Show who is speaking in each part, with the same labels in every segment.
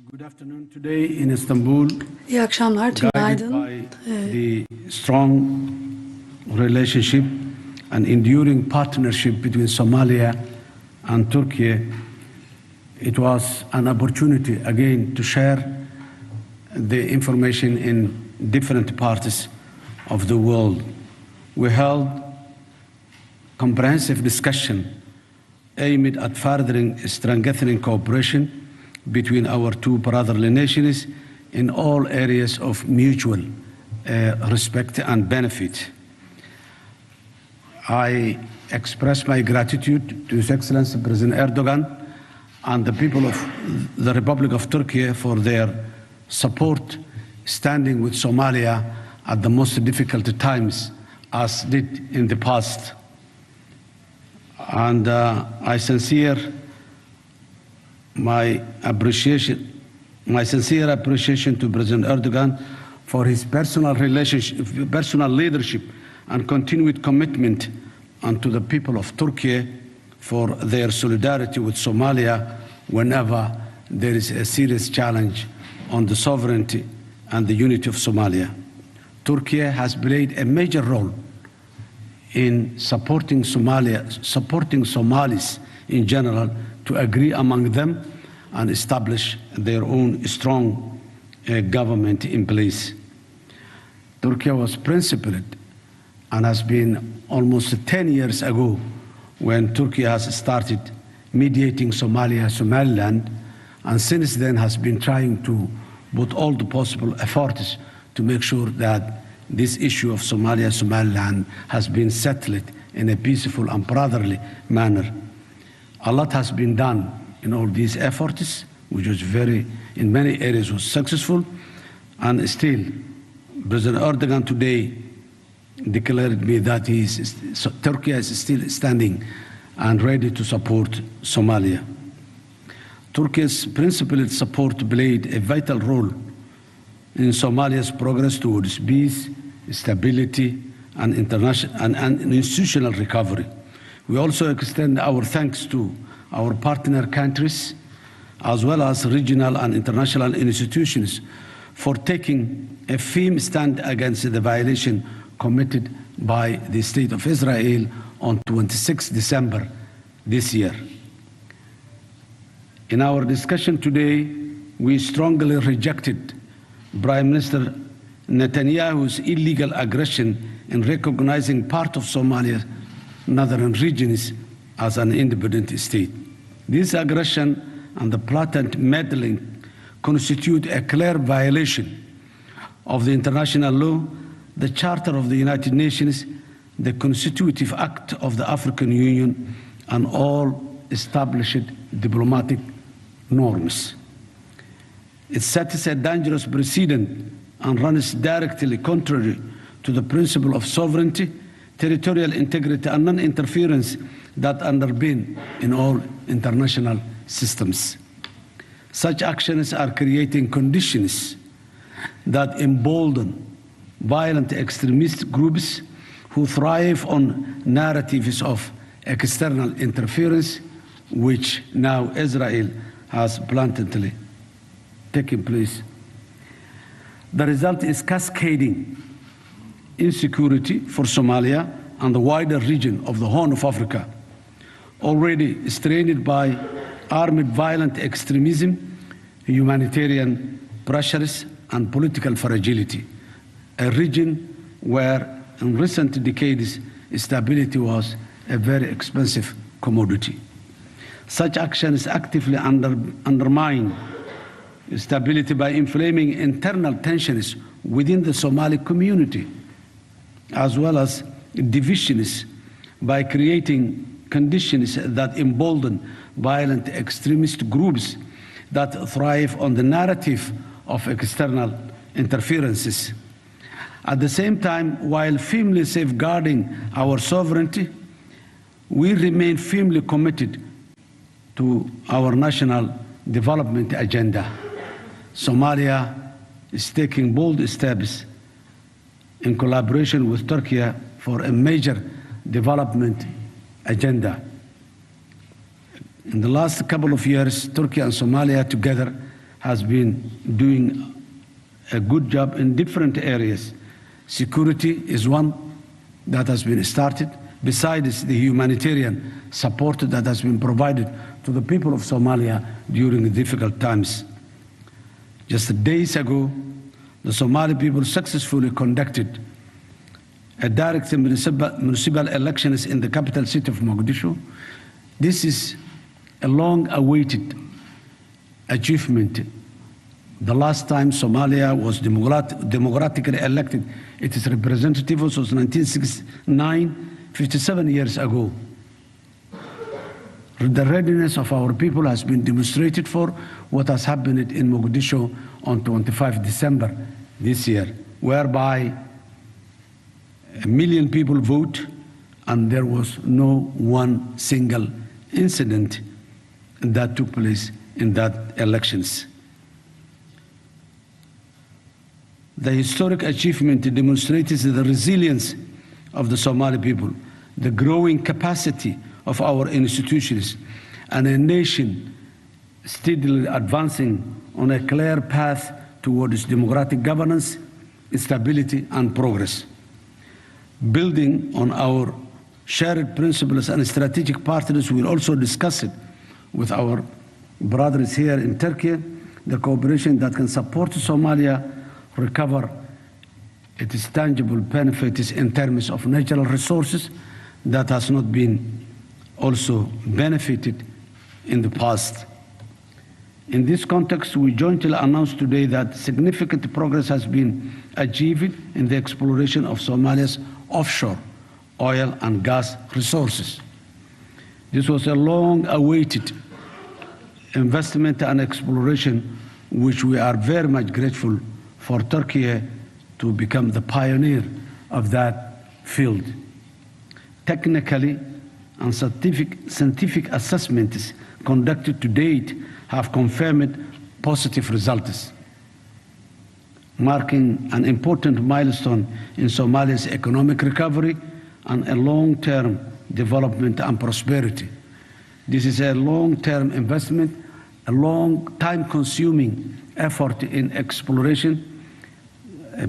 Speaker 1: Good afternoon. Today in Istanbul,
Speaker 2: İyi akşamlar,
Speaker 1: guided
Speaker 2: günaydın.
Speaker 1: by the strong relationship and enduring partnership between Somalia and Turkey, it was an opportunity again to share the information in different parts of the world. We held comprehensive discussion aimed at furthering strengthening cooperation between our two brotherly nations in all areas of mutual respect and benefit. I express my gratitude to His Excellency President Erdogan and the people of the Republic of Turkey for their support standing with Somalia at the most difficult times, as did in the past. And I sincere my sincere appreciation to President Erdogan for his personal leadership and continued commitment, and to the people of Turkey for their solidarity with Somalia whenever there is a serious challenge on the sovereignty and the unity of Somalia. Turkey has played a major role in supporting Somalis in general to agree among them and establish their own strong government in place. Turkey was principled and has been almost 10 years ago when Turkey has started mediating Somaliland, and since then has been trying to put all the possible efforts to make sure that this issue of Somaliland has been settled in a peaceful and brotherly manner. A lot has been done in all these efforts, which was in many areas was successful, and still President Erdogan today declared me that Turkey is still standing and ready to support Somalia. Turkey's principled support played a vital role in Somalia's progress towards peace, stability, and institutional recovery. We also extend our thanks to our partner countries, as well as regional and international institutions, for taking a firm stand against the violation committed by the State of Israel on 26 December this year. In our discussion today, we strongly rejected Prime Minister Netanyahu's illegal aggression in recognizing part of Somalia's northern regions as an independent state. This aggression and the blatant meddling constitute a clear violation of the international law, the Charter of the United Nations, the Constitutive Act of the African Union, and all established diplomatic norms. It sets a dangerous precedent and runs directly contrary to the principle of sovereignty, territorial integrity, and non-interference that underpin in all international systems. Such actions are creating conditions that embolden violent extremist groups who thrive on narratives of external interference, which now Israel has blatantly taken place. The result is cascading insecurity for Somalia and the wider region of the Horn of Africa, already strained by armed violent extremism, humanitarian pressures, and political fragility, a region where in recent decades stability was a very expensive commodity. Such actions actively undermine stability by inflaming internal tensions within the Somali community, as well as divisions by creating conditions that embolden violent extremist groups that thrive on the narrative of external interferences. At the same time, while firmly safeguarding our sovereignty, we remain firmly committed to our national development agenda. Somalia is taking bold steps in collaboration with Turkey for a major development agenda. In the last couple of years, Turkey and Somalia together has been doing a good job in different areas. Security is one that has been started, besides the humanitarian support that has been provided to the people of Somalia during the difficult times. Just days ago, the Somali people successfully conducted a direct municipal elections in the capital city of Mogadishu. This is a long-awaited achievement. The last time Somalia was democratically elected its representative was 1969, 57 years ago. The readiness of our people has been demonstrated for what has happened in Mogadishu on 25 December this year, whereby 1 million people vote and there was no one single incident that took place in that elections. The historic achievement demonstrates the resilience of the Somali people, the growing capacity of our institutions, and a nation steadily advancing on a clear path towards democratic governance, stability, and progress. Building on our shared principles and strategic partners, we will also discuss it with our brothers here in Turkey, the cooperation that can support Somalia recover its tangible benefits in terms of natural resources that has not been also benefited in the past. In this context, we jointly announced today that significant progress has been achieved in the exploration of Somalia's offshore oil and gas resources. This was a long-awaited investment and exploration, which we are very much grateful for Turkey to become the pioneer of that field. Technically and scientific assessments conducted to date have confirmed positive results, marking an important milestone in Somalia's economic recovery and a long-term development and prosperity. This is a long-term investment, a long time-consuming effort in exploration,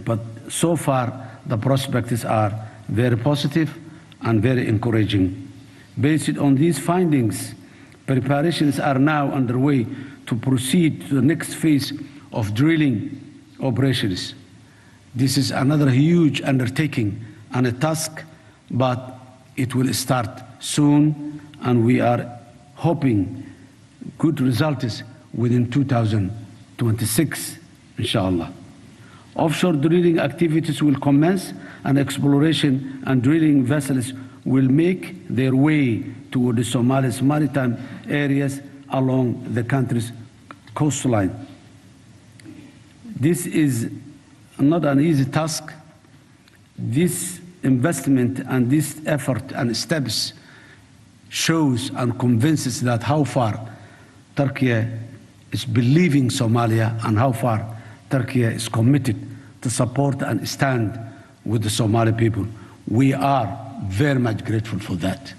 Speaker 1: but so far the prospects are very positive and very encouraging. Based on these findings, preparations are now underway to proceed to the next phase of drilling operations. This is another huge undertaking and a task, but it will start soon, and we are hoping good results within 2026, inshallah. Offshore drilling activities will commence, and exploration and drilling vessels will make their way toward the Somalia's maritime areas along the country's coastline. This is not an easy task. This investment and this effort and steps shows and convinces that how far Turkey is believing Somalia and how far Turkey is committed to support and stand with the Somali people. We are very much grateful for that.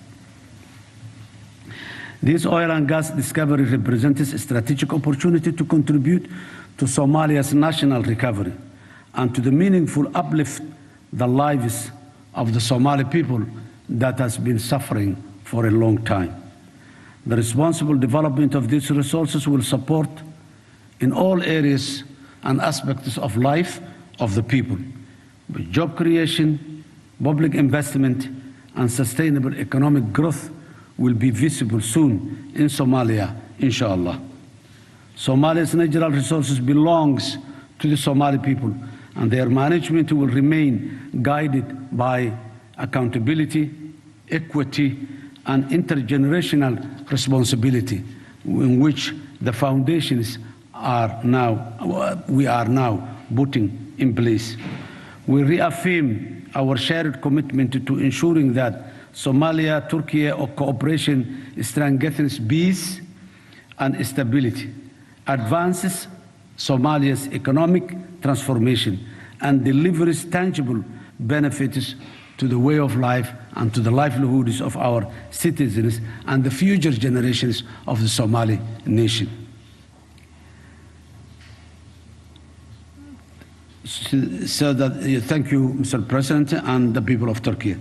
Speaker 1: This oil and gas discovery represents a strategic opportunity to contribute to Somalia's national recovery and to the meaningful uplift the lives of the Somali people that has been suffering for a long time. The responsible development of these resources will support in all areas and aspects of life of the people, with job creation, public investment, and sustainable economic growth will be visible soon in Somalia, inshallah. Somalia's natural resources belongs to the Somali people, and their management will remain guided by accountability, equity, and intergenerational responsibility, in which the foundations we are now putting in place. We reaffirm our shared commitment to ensuring that Somalia-Turkey cooperation strengthens peace and stability, advances Somalia's economic transformation, and delivers tangible benefits to the way of life and to the livelihoods of our citizens and the future generations of the Somali nation. So that, thank you, Mr. President, and the people of Turkey.